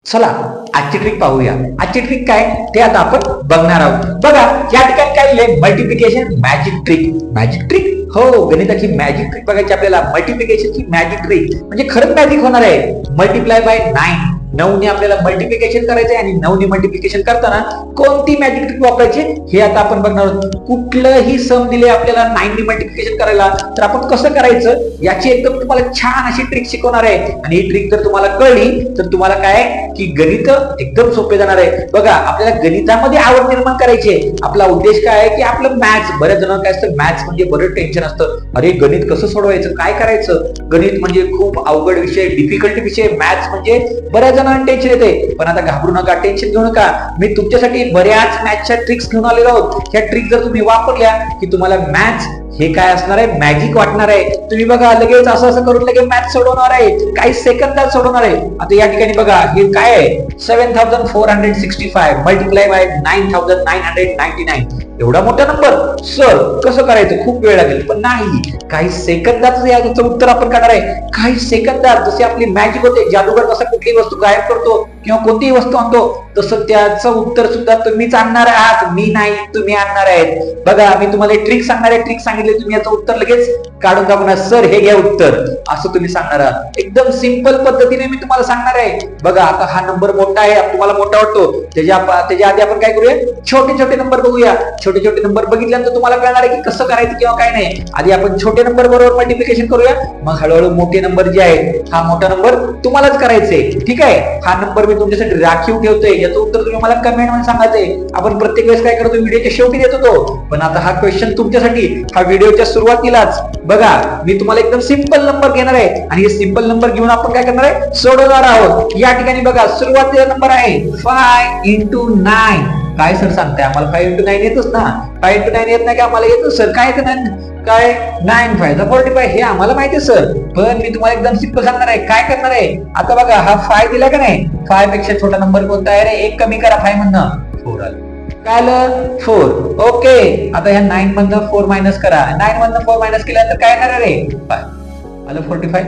चला आजची ट्रिक पाहूया. आजची ट्रिक काय ते आता आपण बघणार आहोत. बघा या ठिकाणी काय लिहिलंय, multiplication magic trick. Magic trick, हो, गणिताची मॅजिक ट्रिक बघायची आपल्याला. मल्टिप्लिकेशनची मॅजिक ट्रिक म्हणजे खरंच मॅजिक होणार आहे. मल्टिप्लाय बाय 9, 9 ने आपल्याला मल्टिप्लिकेशन करायचंय आणि 9 ने मल्टिप्लिकेशन करताना कोणती मॅजिक ट्रिक वापरायची हे आता आपण बघणार आहोत. कुठलंही सम दिले आपल्याला 9 ने मल्टिप्लिकेशन करायला, तर आपण कसं करायचं याची एकदम तुम्हाला छान अशी ट्रिक शिकवणार आहे. आणि ही ट्रिक जर तुम्हाला कळली तर तुम्हाला काय की गणित एकदम सोपे जाणार आहे. बघा आपल्याला गणितामध्ये आवड निर्माण करायची आहे. आपला उद्देश काय आहे की आपलं मॅथ्स, बऱ्याच जणांना काय असतं, मॅथ्स म्हणजे बरं टेन्शन असतं. अरे गणित कसं सोडवायचं, काय करायचं, गणित म्हणजे खूप अवघड विषय, डिफिकल्ट विषय. मॅथ्स म्हणजे बऱ्याच जणांना टेन्शन येते. पण आता घाबरू नका, टेन्शन घेऊ नका. मी तुमच्यासाठी बऱ्याच मॅथ्सच्या ट्रिक्स घेऊन आलेलो आहोत. ह्या ट्रिक जर तुम्ही वापरल्या की तुम्हाला मॅथ्स हे काय असणार आहे, मॅजिक वाटणार आहे. तुम्ही बघा लगेच असं करून लगेच मॅथ्स सोडवणार आहे, काही सेकंदात सोडवणार आहे. आता या ठिकाणी बघा हे काय आहे, 7465 मल्टिप्लाय बाय 9999. एवढा मोठा नंबर सर कसं करायचं, खूप वेळ लागेल. पण नाही, काही सेकंदात याचं उत्तर आपण काढणार आहे. काही सेकंदात जसे आपली मॅजिक होते, जादूगर कसा कुठली वस्तू गायब करतो किंवा कोणतीही वस्तू आणतो, तसं त्याचं उत्तर सुद्धा तुम्हीच आणणार आहात, मी नाही, तुम्ही आणणार आहेत. बघा मी तुम्हाला ट्रिक सांगणार आहे. ट्रिक सांगितली तुम्ही याचं उत्तर लगेच काढून दाखवणार. सर हे घ्या उत्तर, असं तुम्ही सांगणार आहात. एकदम सिंपल पद्धतीने मी तुम्हाला सांगणार आहे. बघा आता हा नंबर मोठा आहे, तुम्हाला मोठा वाटतो. त्याच्या आधी आपण काय करूया, छोटे छोटे नंबर बघूया. छोटे छोटे नंबर बघितल्यानंतर तुम्हाला कळणार आहे की कसं करायचं किंवा काय नाही. आधी आपण छोटे नंबर बरोबर मल्टिप्लिकेशन करूया, मग हळूहळू मोठे नंबर जे आहेत, हा मोठा नंबर तुम्हालाच करायचे. ठीक आहे, हा नंबर मी तुमच्यासाठी राखीव ठेवतोय. याचं उत्तर तुम्ही मला कमेंट मध्ये सांगायचंय. आपण प्रत्येक वेळेस काय करतो, व्हिडिओच्या शेवटी देत होतो, पण आता हा क्वेश्चन तुमच्यासाठी हा व्हिडिओच्या सुरुवातीलाच. बघा मी तुम्हाला एकदम सिंपल नंबर घेणार आहे आणि हे सिंपल नंबर घेऊन आपण काय करणार आहे, सोडवणार आहोत. या ठिकाणी बघा सुरुवातीचा नंबर आहे 5 into 9. काय सर सांगताय, आम्हाला 5 into 9 येतच ना. 5 into 9 येत नाही का, आम्हाला येतं सर. काय येतं, काय 9 5 45 हे आम्हाला माहिती आहे सर. पण मी तुम्हाला एकदम सिंपल सांगणार आहे. काय करणार आहे, आता बघा हा 5 दिला का नाही, 5 पेक्षा छोटा नंबर कोणता आहे रे, 1 कमी करा. 5 मधनं 4 आलं. काय आलं, 4. ओके, आता ह्या 9 मधनं 4 मायनस करा. 9 मधनं 4 मायनस केल्यानंतर काय येणार रे, 5 आलं. 45.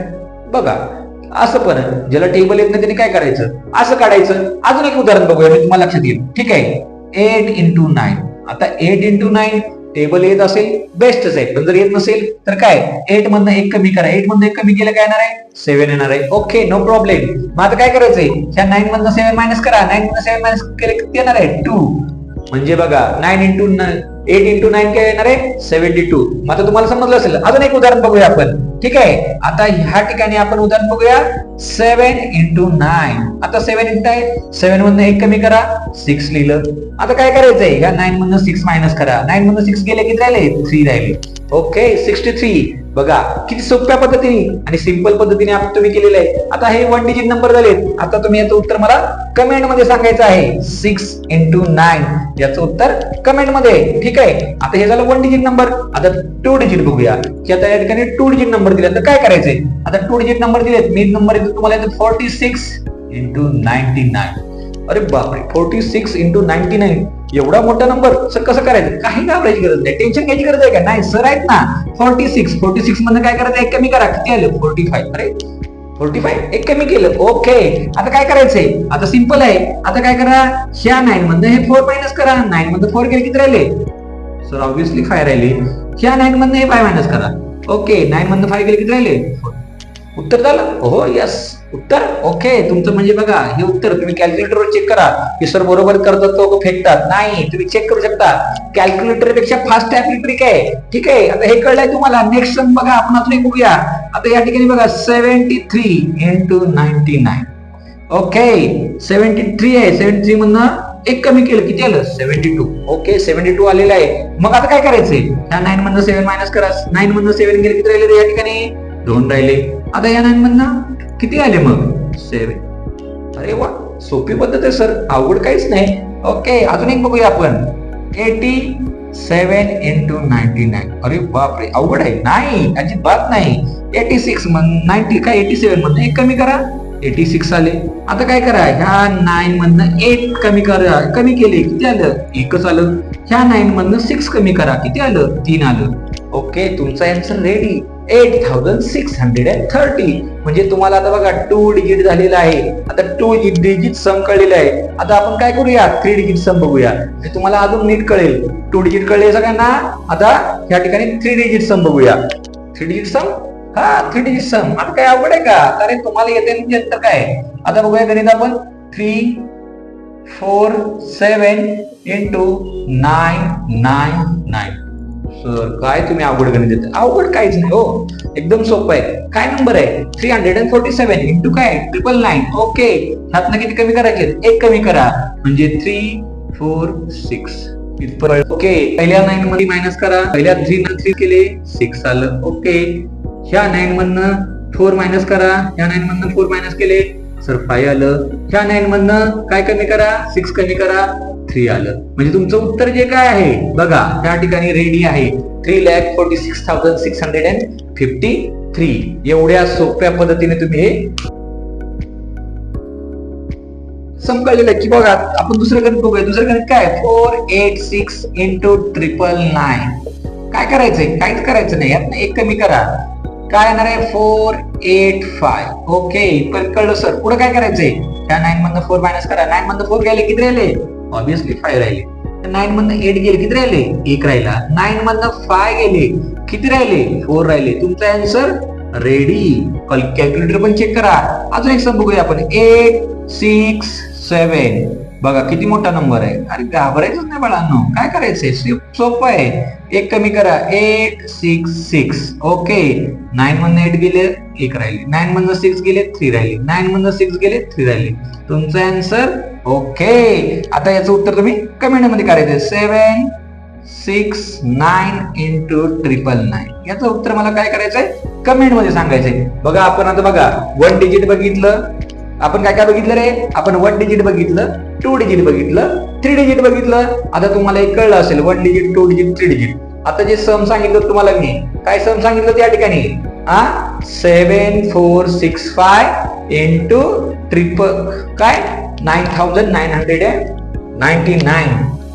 बघा असं पण ज्याला टेबल येत नाही त्याने काय करायचं, असं काढायचं. अजून एक उदाहरण बघूया, मी तुम्हाला लक्षात येईल. ठीक आहे, 8 into 9. आता 8 into 9 टेबल येत असेल बेस्टच आहे, पण जर येत नसेल तर काय, 8 मधनं 1 कमी करा. 8 मधनं 1 कमी केलं काय येणार आहे, 7 येणार आहे. Okay, no problem. मग आता काय करायचंय, ह्या 9 मधनं 7 मायनस करा. 9 मधनं 7 मायनस केले किती येणार आहे, 2. म्हणजे बघा 8 into 9 काय येणार आहे, 72. मग आता तुम्हाला समजलं असेल. अजून एक उदाहरण बघूया आपण. ठीक आहे, आता ह्या ठिकाणी आपण उदाहरण बघूया 7 into 9. आता 7 into 9, 7 मधनं 1 कमी करा, 6 लिहिलं. आता काय करायचंय, ह्या 9 मधनं 6 मायनस करा. 9 मधनं 6 गेले किती राहिले, 3 राहिले. ओके, 63. बघा किती सोप्या पद्धतीने आणि सिंपल पद्धतीने आपण तुम्ही केलेलं आहे. आता हे 1 डिजिट नंबर झाले. आता तुम्ही याचं उत्तर मला कमेंट मध्ये सांगायचं आहे. 6 into 9 याचं उत्तर कमेंट मध्ये. ठीक आहे, आता हे झालं 1 डिजिट नंबर. आता 2 डिजिट बघूया की आता या ठिकाणी 2 डिजिट नंबर दिले तर काय करायचंय. आता 2 डिजिट नंबर दिलेत, मी नंबर येतो तुम्हाला येतो 46 into 99. अरे बापरे, 46 into 99 एवढा मोठा नंबर सर कसं करायचं. काही घाबरायची गरज नाही, टेन्शन घ्यायची गरज आहे का नाही. सर आहेत ना, 46 मधनं काय करायचं, 1 कमी करा. किती आलं, 45. अरे 45 1 कमी केलं. ओके, आता काय करायचंय, आता सिंपल आहे. आता काय करा, ह्या 9 मधनं हे 4 मायनस करा. 9 मधनं 4 गेले किती राहिले, सर ऑब्विसली 5 राहिले. ह्या 9 मधनं हे 5 मायनस करा. ओके, 9 मधनं 5 गेले किती राहिले, 4. उत्तर झालं. हो यस, उत्तर. ओके, तुमचं म्हणजे बघा हे उत्तर तुम्ही कॅल्क्युलेटरवर चेक करा की सर बरोबर करतात तो फेकतात. नाही, तुम्ही चेक करू शकता. कॅल्क्युलेटर पेक्षा फास्ट आपली ट्रिक आहे. ठीक आहे, आता हे कळलंय तुम्हाला. नेक्स्ट सम बघा आपण अजून एक बघूया. आता या ठिकाणी बघा 73 into 99. ओके, 73 आहे. 73 मधनं 1 कमी केलं किती आलं, 72. ओके, 72 आलेलं आहे. मग आता काय करायचंय, ह्या 9 मधनं 7 मायनस करा. 9 मधनं 7 गेले किती राहिले या ठिकाणी, 2 राहिले. आता या 9 मधनं किती आले मग, 7. अरे वा, सोपी पद्धत आहे सर, अवघड काहीच नाही. ओके, अजून एक बघूया आपण. 87 into 99. अरे बापरे, अवघड आहे. नाही, अजिबात नाही. 86 90 काय 87 मधनं 1 कमी करा, 86 आले. आता काय करा, ह्या 9 मधनं 8 कमी करा. कमी केले किती आलं, 1च आलं. ह्या 9 मधनं 6 कमी करा, किती आलं, 3 आलं. ओके, तुमचा आन्सर रेडी. 8630 म्हणजे तुम्हाला आता बघा 2 डिजिट झालेला आहे. आता 2 डिजिट सम कळलेला आहे. आता आपण काय करूया 3 डिजिट सम बघूया म्हणजे तुम्हाला अजून नीट कळेल. 2 डिजिट कळले सगळ्यांना. आता या ठिकाणी 3 डिजिट सम बघूया. 3 डिजिट सम 3 डिजिट सम आता काय अवघड आहे का? कारण तुम्हाला येते नंतर काय. आता बघूया गणित आपण 3 4 7 into 999. सर काय तुम्ही अवघड गणित देता? अवघड काहीच नाही हो, एकदम सोपं आहे. काय नंबर आहे 347 इंटू काय 999. ओके, ह्यातनं किती कमी करायचे? 1 कमी करा म्हणजे 3 4 6. ओके, पहिल्या 9 मध्ये मायनस करा. पहिल्या 3 न 3 केले 6 आलं. ओके, ह्या 9 मधनं 4 मायनस करा. ह्या 9 मधनं 4 मायनस केले सर 5 आलं. ह्या 9 मधनं काय कमी करा 6 कमी करा 3 आलं. म्हणजे तुमचं उत्तर जे काय आहे बघा त्या ठिकाणी रेडी आहे 3,46,653. एवढ्या सोप्या पद्धतीने तुम्ही हे समजलेलं की बघा. आपण दुसरं गणित बघूया. दुसरं गणित काय 486 into 999. काय करायचंय? काहीच करायचं नाही. यातनं 1 कमी करा. काय येणार आहे 485. ओके, पण कळलं सर. पुढे काय करायचंय? त्या 9 मधनं 4 मायनस करा. 9 मधनं 4 गेले किती राहिले? ऑब्विसली 5 राहिले. 9 मधनं 8 गेले किती राहिले? 1 राहिला. 9 मधनं 5 गेले किती राहिले? 4 राहिले. तुमचा आन्सर रेडी. कॅल्क्युलेटर पण चेक करा. अजून एक सम बघूया आपण 867. बघा किती मोठा नंबर आहे. अरे घाबरायचंच नाही बाळांनो. काय करायचंय? सोपं आहे. 1 कमी करा 866. ओके, 9 मधनं 8 गेले 1 राहिले. 9 मधनं 6 गेले 3 राहिले. 9 मधनं 6 गेले 3 राहिले. तुमचं आन्सर ओके. आता याचं उत्तर तुम्ही कमेंट मध्ये करायचंय 769 into 999. याचं उत्तर मला काय करायचंय कमेंट मध्ये सांगायचंय. बघा आपण आता बघा 1 डिजिट बघितलं. आपण काय काय बघितलं रे? आपण 1 डिजिट बघितलं, 2 डिजिट बघितलं, 3 डिजिट बघितलं. आता तुम्हाला एक कळलं असेल 1 डिजिट 2 डिजिट 3 डिजिट. आता जे सम सांगितलं तुम्हाला मी काय सम सांगितलं त्या ठिकाणी 7465 into काय 9999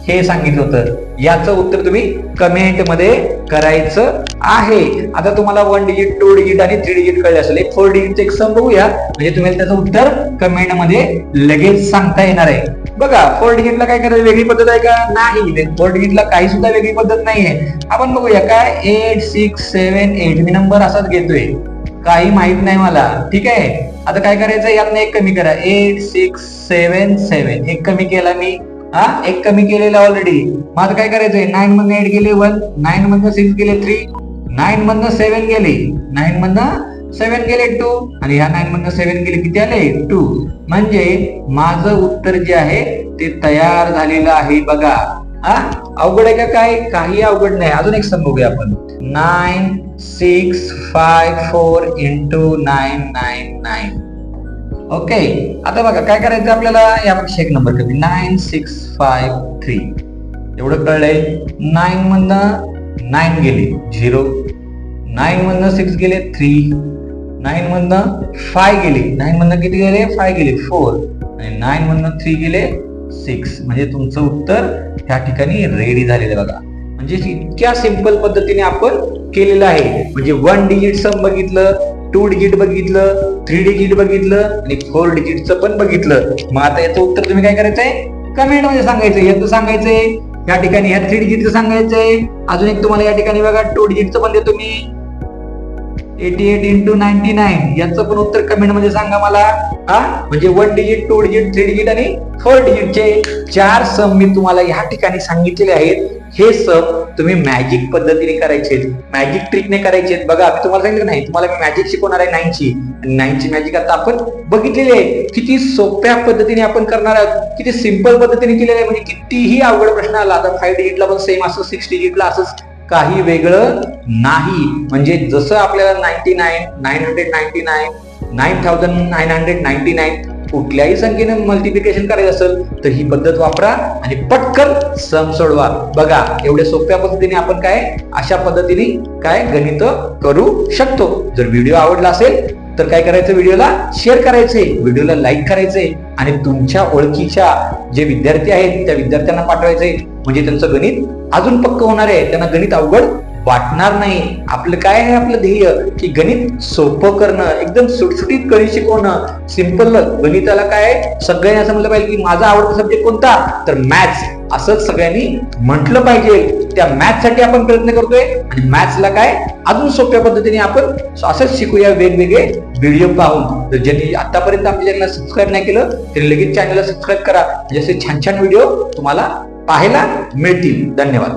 हे सांगितलं होतं. याचं उत्तर तुम्ही कमेंट मध्ये करायचं आहे. आता तुम्हाला 1 डिजिट 2 डिजिट आणि 3 डिजिट कळले असेल. एक 4 डिजिटचं एक सम बघूया म्हणजे तुम्हाला त्याचं उत्तर कमेंट मध्ये लगेच सांगता येणार आहे. बघा 4 डिजिटला काय करायचं वेगळी पद्धत आहे का? नाही. 4 डिजिटला काही सुद्धा वेगळी पद्धत नाहीये. आपण बघूया काय 8678. मी नंबर असाच घेतोय, काही माहित नाही मला. ठीक आहे, आता काय करायचं यातनं 1 कमी करा 8677. 1 कमी केला मी. 1 कमी केलेला ऑलरेडी. मग आता काय करायचंय 9 मधनं 8 गेले 1, 9 मधनं 6 गेले 3, 9 मधनं 7 गेले, 9 मधनं 7 गेले 2 आणि ह्या 9 मधनं 7 गेले किती आले 2. म्हणजे माझं उत्तर जे आहे ते तयार झालेलं आहे. बघा अवघड आहे का? काय काही अवघड नाही. अजून एक सम बघूया आपण 9654 into 999. ओके, आता बघा काय करायचं आपल्याला. यापेक्षा एक नंबर कमी 9653. एवढं कळलंय. 9 मधनं 9 गेले 0, 9 मधनं 6 गेले 3, 9 मधनं 5 गेले. 9 मधनं किती गेले 5 गेले 4 आणि 9 मधनं 3 गेले 6. म्हणजे तुमचं उत्तर या ठिकाणी रेडी झालेलं बघा. म्हणजे इतक्या सिंपल पद्धतीने आपण केलेलं आहे. म्हणजे 1 डिजिट सम बघितलं, 2 डिजिट बघितलं, 3 डिजिट बघितलं आणि 4 डिजिटचं पण बघितलं. मग आता याचं उत्तर तुम्ही काय करायचंय कमेंट मध्ये सांगायचंय. याचं सांगायचंय या ठिकाणी ह्या 3 डिजिटचं सांगायचंय. अजून एक तुम्हाला या ठिकाणी बघा 2 डिजिटचं पण देतो मी 88 into 99. याचं पण उत्तर कमेंट मध्ये सांगा मला. म्हणजे 1 डिजिट 2 डिजिट 3 डिजिट आणि 4 डिजिटचे 4 सम मी तुम्हाला या ठिकाणी सांगितलेले आहेत. हे सम तुम्ही मॅजिक पद्धतीने करायचे, मॅजिक ट्रिकने करायचे. बघा मी तुम्हाला सांगितलं नाही, तुम्हाला मी मॅजिक शिकवणार आहे 9ची. 9ची मॅजिक आता आपण बघितलेली आहे. किती सोप्या पद्धतीने आपण करणार आहोत, किती सिंपल पद्धतीने केलेलं आहे. म्हणजे कितीही अवघड प्रश्न आला आता 5 डिजिटला पण सेम असं, 6 डिजिटला असंच, काही वेगळं नाही. म्हणजे जसं आपल्याला 99 999 9999 कुठल्याही संख्येने मल्टिप्लिकेशन करायचं असेल तर ही पद्धत वापरा आणि पटकन सम सोडवा. बघा एवढ्या सोप्या पद्धतीने आपण काय अशा पद्धतीने काय गणित करू शकतो. जर व्हिडिओ आवडला असेल तर काय करायचं, व्हिडिओला शेअर करायचे, व्हिडिओला लाईक करायचे आणि तुमच्या ओळखीच्या जे विद्यार्थी आहेत त्या विद्यार्थ्यांना पाठवायचे. म्हणजे त्यांचं गणित अजून पक्क होणार आहे. त्यांना गणित अवघड वाटणार नाही. आपलं काय आहे, आपलं ध्येय की गणित सोपं करणं, एकदम सुटसुटीत गणित शिकवणं. सिंपल गणिताला काय सगळ्यांनी असं म्हटलं पाहिजे की माझा आवडता सब्जेक्ट कोणता, तर मॅथ्स असंच सगळ्यांनी म्हटलं पाहिजे. त्या मॅथ्स साठी आपण प्रयत्न करतोय आणि मॅथ्सला काय अजून सोप्या पद्धतीने आपण असंच शिकूया वेगवेगळे व्हिडिओ पाहून. तर ज्यांनी आतापर्यंत आपल्या चॅनलला सबस्क्राईब नाही केलं त्यांनी लगेच चॅनलला सबस्क्राईब करा, जसे छान छान व्हिडिओ तुम्हाला पाहायला मिळतील. धन्यवाद.